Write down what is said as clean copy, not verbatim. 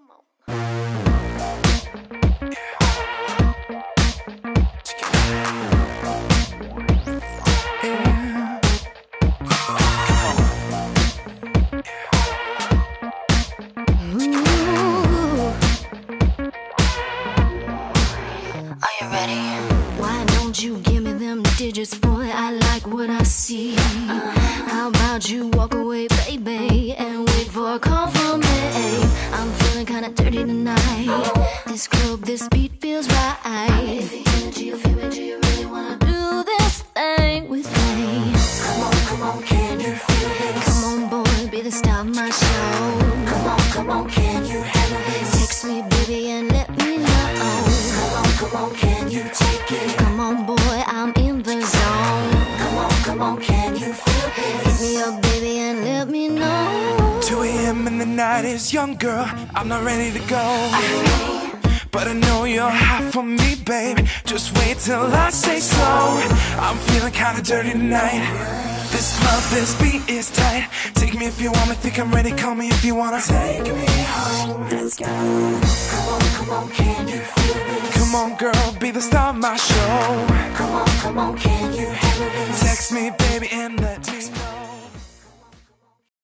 Come on. Are you ready? Why don't you give me them digits, boy? I like what I see. How about you walk away, baby, and wait for a call from me? I'm feeling kinda dirty tonight. This club, this beat feels right. Do you feel me? Do you really wanna do this thing with me? Come on, can you feel this? Come on, boy, be the star of my show. Come on, can you handle this? Text me, baby, and let me know. Come on, can you take it? Come on, boy, I'm in the zone. Come on, can you feel Hit this? me up, baby, and let me know. 2 a.m. in the night is young, girl. I'm not ready to go, but I know you're hot for me, babe. Just wait till I say so. I'm feeling kinda dirty tonight. This club, this beat is tight. Take me if you want me, think I'm ready. Call me if you wanna. Take me home, let's go. Come on, can you feel this? Come on, girl, be the star of my show. Come on, can you handle this? Text me, baby, and let me know.